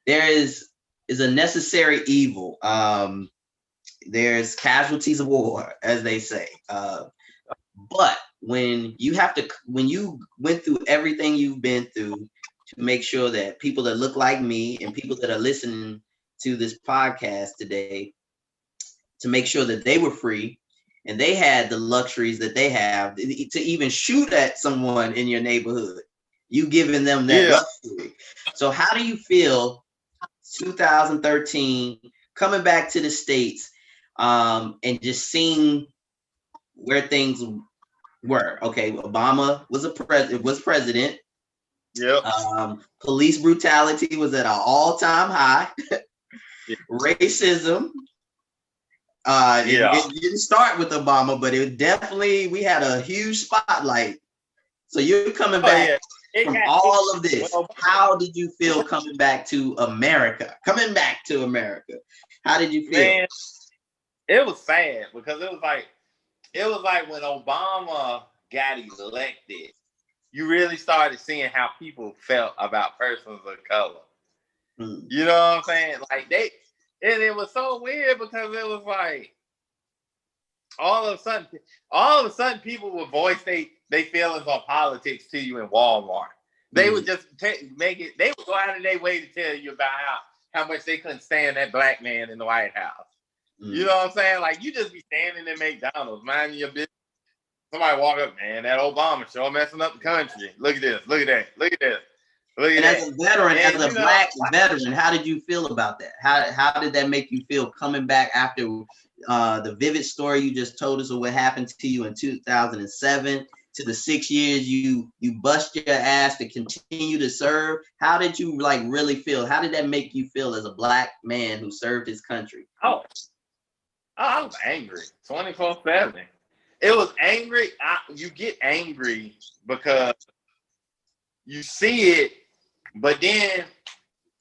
There is is a necessary evil. There's casualties of war, as they say. But when you went through everything you've been through to make sure that people that look like me and people that are listening to this podcast today, to make sure that they were free and they had the luxuries that they have to even shoot at someone in your neighborhood, you giving them that luxury. So how do you feel 2013 coming back to the States, and just seeing where things were? Okay, Obama was president. Yep. Police brutality was at an all-time high. Racism. It didn't start with Obama, but we had a huge spotlight. So you're coming back from all of this. How did you feel coming back to America? How did you feel? Man, it was sad because it was like when Obama got elected, you really started seeing how people felt about persons of color. You know what I'm saying? Like and it was so weird because it was like all of a sudden people would voice they feelings on politics to you in Walmart. They would just they would go out of their way to tell you about how much they couldn't stand that black man in the White House. You know what I'm saying? Like, you just be standing in McDonald's, minding your business. Somebody walk up, man, that Obama sure messing up the country. Look at this, look at that, look at this. And as a veteran, as a black veteran, how did you feel about that? How did that make you feel coming back after the vivid story you just told us of what happened to you in 2007 to the 6 years you bust your ass to continue to serve? How did you really feel? How did that make you feel as a black man who served his country? I was angry 24/7. It was angry. You get angry because you see it, but then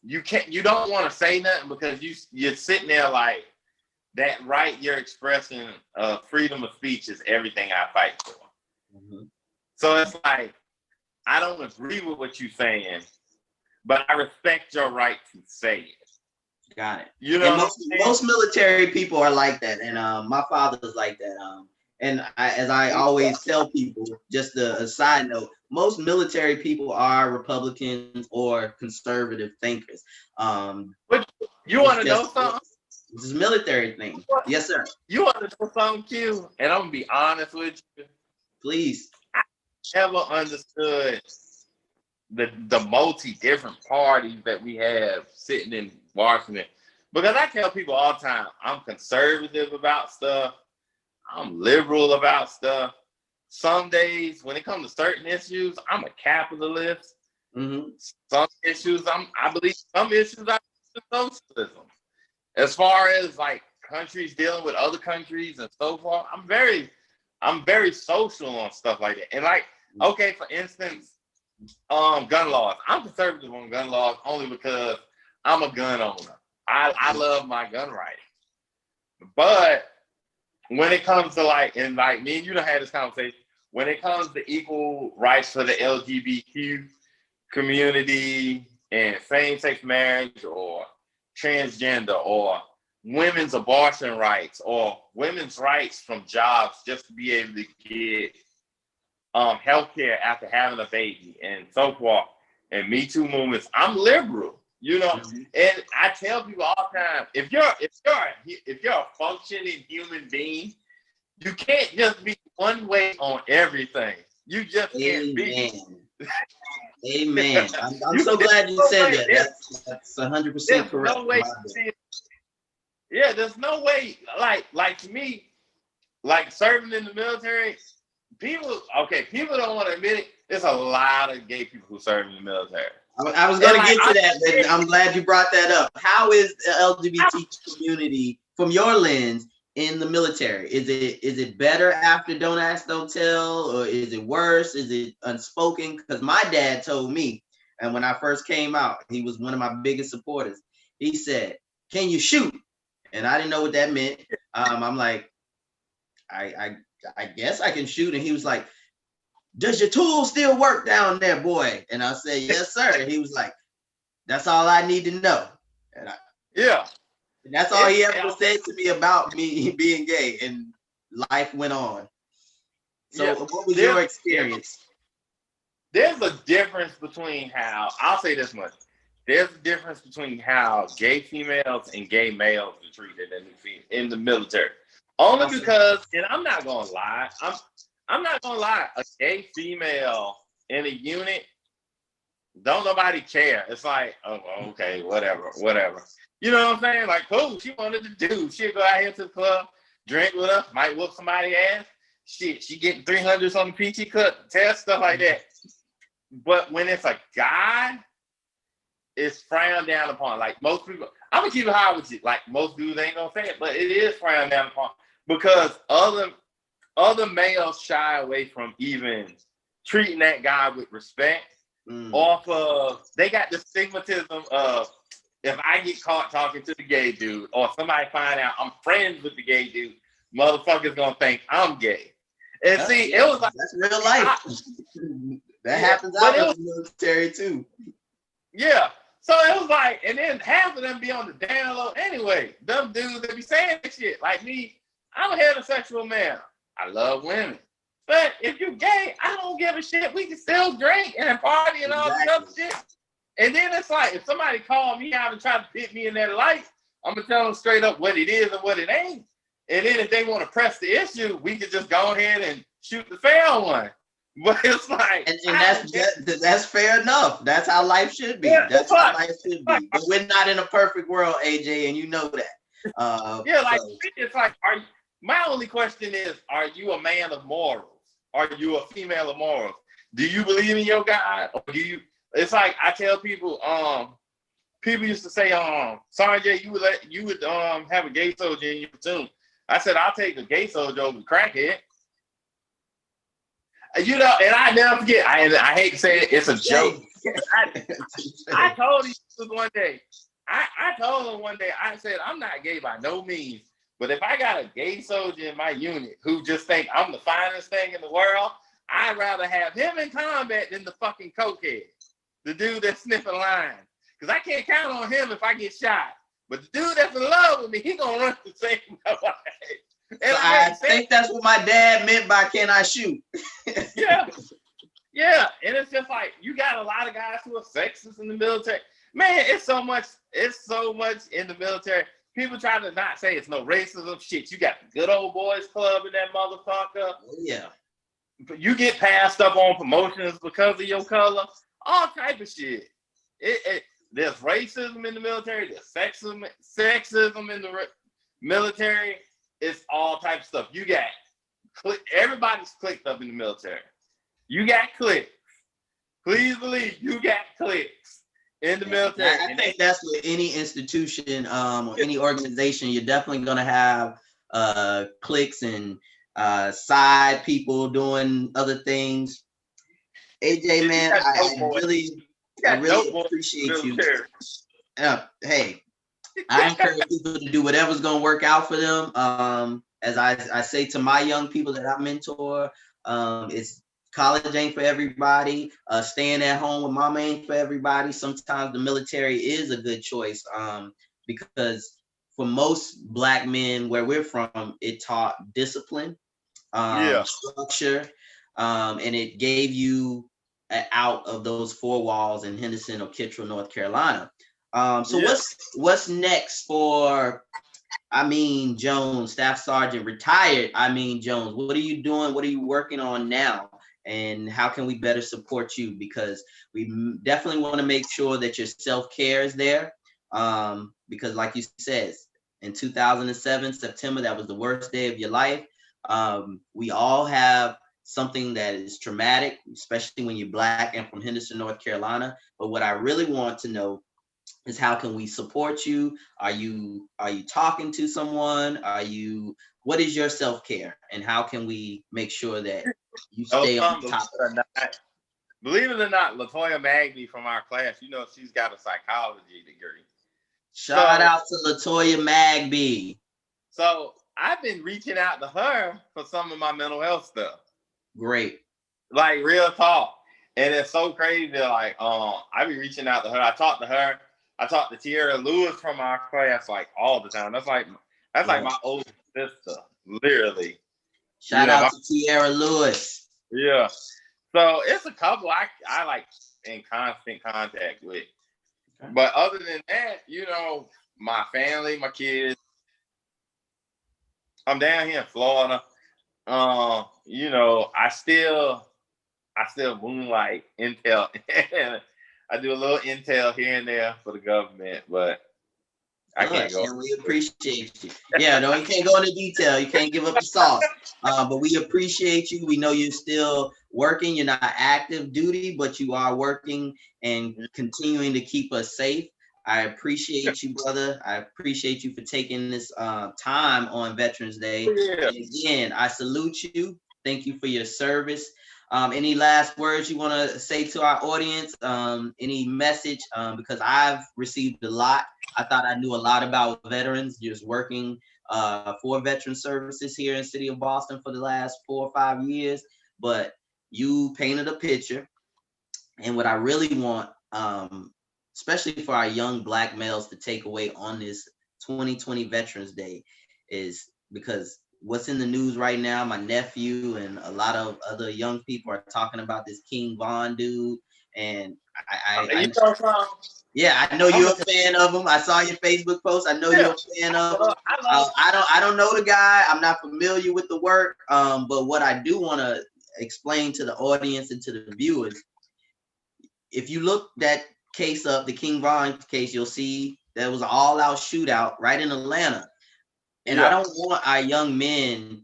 you don't want to say nothing because you're sitting there like, that right you're expressing freedom of speech is everything I fight for. So it's like, I don't agree with what you're saying, but I respect your right to say it. Got it. You know, most military people are like that, and my father's like that. And as I always tell people, just a side note, most military people are Republicans or conservative thinkers. But you want to know something? This is a military thing. Yes, sir. You want to know something, Q? And I'm gonna be honest with you. Please. I never understood the multi different parties that we have sitting in Washington, because I tell people all the time, I'm conservative about stuff, I'm liberal about stuff. Some days when it comes to certain issues, I'm a capitalist. Some issues I believe some issues I believe in socialism. As far as like countries dealing with other countries and so forth, I'm very social on stuff like that. And like, okay, for instance, gun laws. I'm conservative on gun laws only because I'm a gun owner. I love my gun rights. But when it comes to and me and you done had this conversation, when it comes to equal rights for the LGBTQ community and same-sex marriage or transgender or women's abortion rights or women's rights from jobs just to be able to get healthcare after having a baby and so forth, and Me Too movements, I'm liberal. And I tell people all the time, if you're a functioning human being, you can't just be one way on everything. You just can't be. Amen. I'm so glad you said that. That's 100% correct. No way. Yeah, there's no way. Like to me, like serving in the military, people don't want to admit it. There's a lot of gay people who serve in the military. I was going to get to that, but I'm glad you brought that up. How is the LGBT community, from your lens, in the military? Is it better after Don't Ask, Don't Tell, or is it worse? Is it unspoken? Because my dad told me, and when I first came out, he was one of my biggest supporters. He said, "Can you shoot?" And I didn't know what that meant. I'm like, I guess I can shoot. And he was like, "Does your tool still work down there, boy?" And I said, "Yes, sir." And he was like, "That's all I need to know." And Yeah. And that's all he ever said to me about me being gay, and life went on. So, Yeah. what was your experience? There's a difference between how, I'll say this much. There's a difference between how gay females and gay males are treated in the military. Only because, and I'm not gonna lie, I'm not gonna lie, a gay female in a unit, don't nobody care. It's like, oh, okay, whatever. You know what I'm saying? Like, cool, she wanted to do. She'll go out here to the club, drink with us, might whoop somebody's ass. Shit, she getting 300s on the PT cut test, stuff like that. But when it's a guy, it's frowned down upon. Like most people, I'm gonna keep it high with you. Like most dudes ain't gonna say it, but it is frowned down upon because other males shy away from even treating that guy with respect. Off of, they got the stigmatism of, if I get caught talking to the gay dude, or somebody find out I'm friends with the gay dude, motherfucker's gonna think I'm gay. And see, it was like, that's real life. That happens out in the military too. Yeah. So it was like, and then half of them be on the down low anyway. Them dudes that be saying this shit. Like me, I'm a heterosexual man. I love women. But if you're gay, I don't give a shit. We can still drink and party and all this other shit. And then it's like, if somebody call me out and try to pit me in that light, I'm going to tell them straight up what it is and what it ain't. And then if they want to press the issue, we could just go ahead and shoot the fair one. But it's like, and that's fair enough. That's how life should be. Yeah, that's how life should be. But we're not in a perfect world, AJ, and you know that. It's like, my only question is, are you a man of morals? Are you a female of morals? Do you believe in your God? Or do you? It's like I tell people, people used to say, Sanjay, you would have a gay soldier in your platoon. I said, I'll take a gay soldier over the crackhead. You know, and I never forget. I hate to say it, it's a joke. I told him one day. I told him one day. I said, I'm not gay by no means. But if I got a gay soldier in my unit who just think I'm the finest thing in the world, I'd rather have him in combat than the fucking cokehead, the dude that's sniffing lines. Because I can't count on him if I get shot. But the dude that's in love with me, he gonna run the same way. And so I think that's what my dad meant by "can I shoot?" Yeah. And it's just like, you got a lot of guys who are sexist in the military. Man, it's so much in the military. People try to not say it's no racism shit. You got the good old boys club in that motherfucker. Yeah. But you get passed up on promotions because of your color. All type of shit. There's racism in the military. There's sexism in the military. It's all type of stuff. You got everybody's clicked up in the military. You got clicks. Please believe you got clicks in the military. I think that's with any institution or any organization. You're definitely gonna have cliques and side people doing other things. AJ, man, I really appreciate you. Hey, I encourage people to do whatever's gonna work out for them. As I say to my young people that I mentor, it's college ain't for everybody. Staying at home with mama ain't for everybody. Sometimes the military is a good choice because for most Black men where we're from, it taught discipline, structure, and it gave you out of those four walls in Henderson or Kittrell, North Carolina. What's next for Amin Jones, Staff Sergeant, retired Amin Jones? What are you doing? What are you working on now? And how can we better support you? Because we definitely want to make sure that your self-care is there. Because like you said, in 2007, September, that was the worst day of your life. We all have something that is traumatic, especially when you're Black and from Henderson, North Carolina. But what I really want to know is how can we support you? Are you talking to someone? What is your self-care? And how can we make sure that you stay on top of it? Believe it or not, LaToya Magby from our class, you know, she's got a psychology degree. Shout out to LaToya Magby. So I've been reaching out to her for some of my mental health stuff. Great. Like real talk. And it's so crazy that I be reaching out to her. I talked to her I talk to Tierra Lewis from our class like all the time. That's like my older sister, literally. Shout out to Tierra Lewis. Yeah. So it's a couple I like in constant contact with. Okay. But other than that, my family, my kids. I'm down here in Florida. I still moonlight intel. I do a little intel here and there for the government, but I can't go. And we appreciate you. Yeah, no, you can't go into detail. You can't give up the sauce. But we appreciate you. We know you're still working. You're not active duty, but you are working and continuing to keep us safe. I appreciate you, brother. I appreciate you for taking this time on Veterans Day. Yeah. And again, I salute you. Thank you for your service. Any last words you want to say to our audience? Any message? Because I've received a lot. I thought I knew a lot about veterans, just working for veteran services here in the city of Boston for the last 4 or 5 years. But you painted a picture. And what I really want, especially for our young Black males to take away on this 2020 Veterans Day, is because what's in the news right now, my nephew and a lot of other young people are talking about this King Von dude. And I know you're a fan of him. I saw your Facebook post. I know you're a fan of him. I don't know the guy. I'm not familiar with the work. But what I do want to explain to the audience and to the viewers, if you look that case up, the King Von case, you'll see there was an all-out shootout right in Atlanta. And I don't want our young men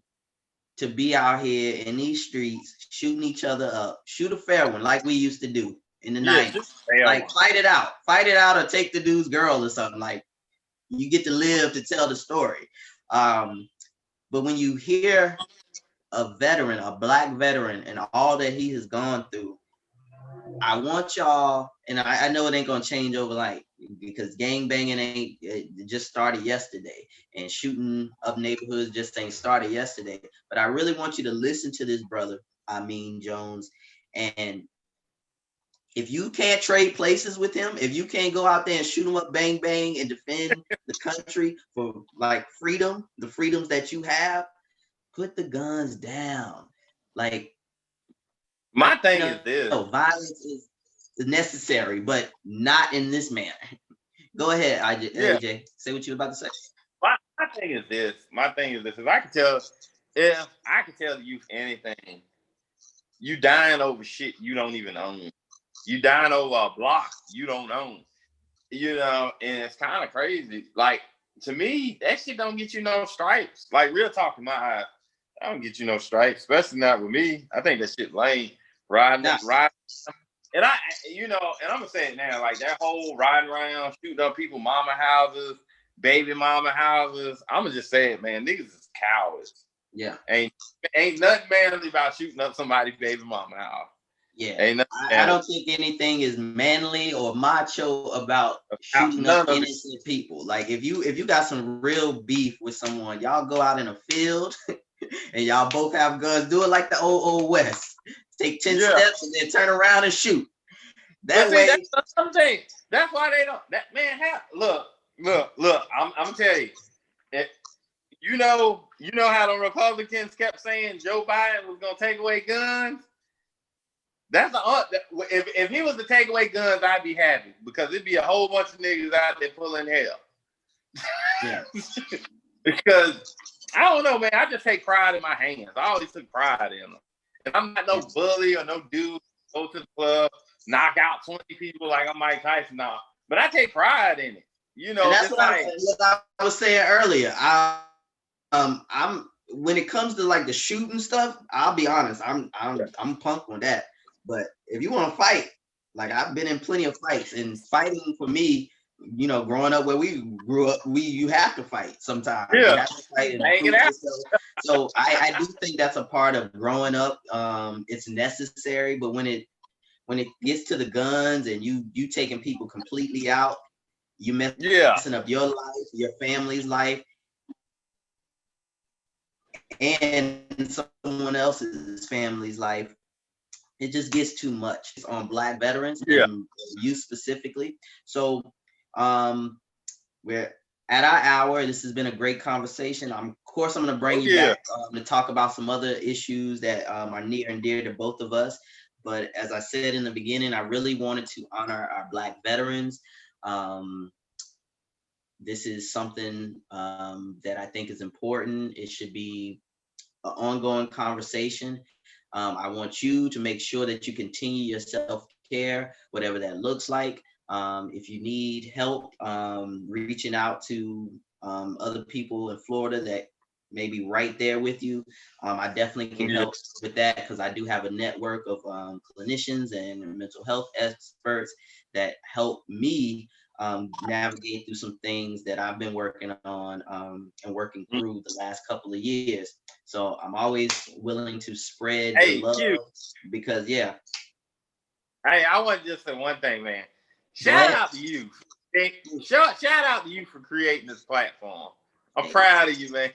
to be out here in these streets shooting each other up. Shoot a fair one like we used to do in the 90s. Like fight it out or take the dude's girl or something. Like you get to live to tell the story. But when you hear a veteran, a Black veteran, and all that he has gone through, I want y'all, and I know it ain't gonna change overnight because gang banging it just started yesterday, and shooting up neighborhoods just ain't started yesterday. But I really want you to listen to this brother, Amin Jones, and if you can't trade places with him, if you can't go out there and shoot him up, bang bang, and defend the country for like freedom, the freedoms that you have, put the guns down. Like. My thing is this. Violence is necessary, but not in this manner. Go ahead, AJ. Say what you're about to say. My thing is this. If I could tell the youth anything, you dying over shit you don't even own. You dying over a block you don't own. And it's kind of crazy. Like, to me, that shit don't get you no stripes. Like, real talk in my eyes, I don't get you no stripes, especially not with me. I think that shit lame. Riding. And and I'm gonna say it now, like that whole riding around, shooting up people mama houses, baby mama houses. I'm gonna just say it, man. Niggas is cowards. Yeah. Ain't nothing manly about shooting up somebody's baby mama house. Yeah. I don't think anything is manly or macho about shooting up innocent people. Like if you got some real beef with someone, y'all go out in a field and y'all both have guns. Do it like the old West. Take 10 steps and then turn around and shoot. That way, that's something. That's why they don't. That man look. I'm gonna tell you. You know how the Republicans kept saying Joe Biden was gonna take away guns. If he was to take away guns, I'd be happy because it'd be a whole bunch of niggas out there pulling hell. Yeah. Because I don't know, man. I just take pride in my hands. I always took pride in them. And I'm not no bully or no dude go to the club, knock out 20 people like I'm Mike Tyson now. But I take pride in it. And that's what I was saying earlier. I'm when it comes to like the shooting stuff, I'll be honest, I'm pumped on that. But if you want to fight, like I've been in plenty of fights, and fighting for me, growing up where we grew up, you have to fight sometimes. Yeah. You have to fight and so I do think that's a part of growing up. It's necessary, but when it gets to the guns and you taking people completely out, you messing up your life, your family's life, and someone else's family's life. It just gets too much on Black veterans and you specifically. So We're at our hour. This has been a great conversation. Of course, I'm going to bring you yeah. back to talk about some other issues that are near and dear to both of us. But as I said in the beginning, I really wanted to honor our Black veterans. Um, this is something that I think is important. It should be an ongoing conversation. I want you to make sure that you continue your self-care, whatever that looks like. If you need help reaching out to other people in Florida that may be right there with you, I definitely can Yeah. help with that because I do have a network of clinicians and mental health experts that help me navigate through some things that I've been working on and working through the last couple of years. So I'm always willing to spread the Hey, love Q. because, yeah, Hey, I want to just say one thing, man. go Shout ahead. out to you. Shout out to you for creating this platform. I'm Hey, proud of you, man.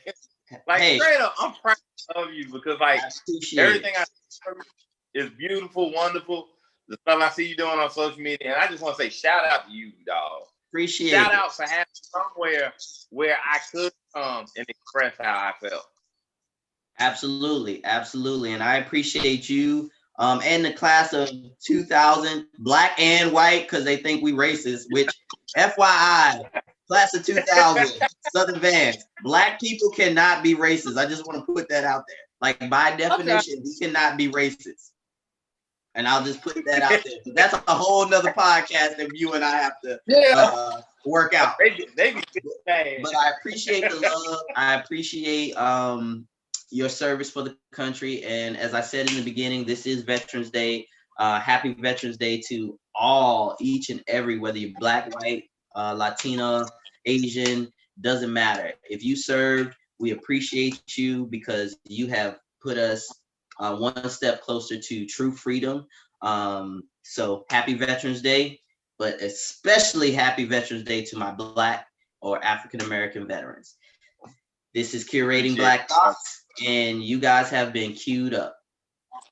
Like hey, straight up, I'm proud of you because like I appreciate it. everything I is beautiful, wonderful. The stuff I see you doing on social media, and I just want to say shout out to you, dog. Appreciate Shout it. out for having somewhere where I could come and express how I felt. Absolutely, absolutely. And I appreciate you and the class of 2000, black and white, because they think we racist, which FYI, class of 2000, Southern Vance, black people cannot be racist. I just want to put that out there. Like by Okay. definition, we cannot be racist. And I'll just put that out there. But that's a whole nother podcast that you and I have to Yeah. work out. They be bad. But I appreciate the love. I appreciate your service for the country. And as I said in the beginning, this is Veterans Day. Happy Veterans Day to all, each and every, whether you're black, white, Latina, Asian, doesn't matter. If you served, we appreciate you because you have put us one step closer to true freedom. So happy Veterans Day, but especially happy Veterans Day to my black or African American veterans. This is Curating Appreciate Black it. Thoughts, and you guys have been queued up.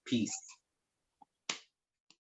Peace.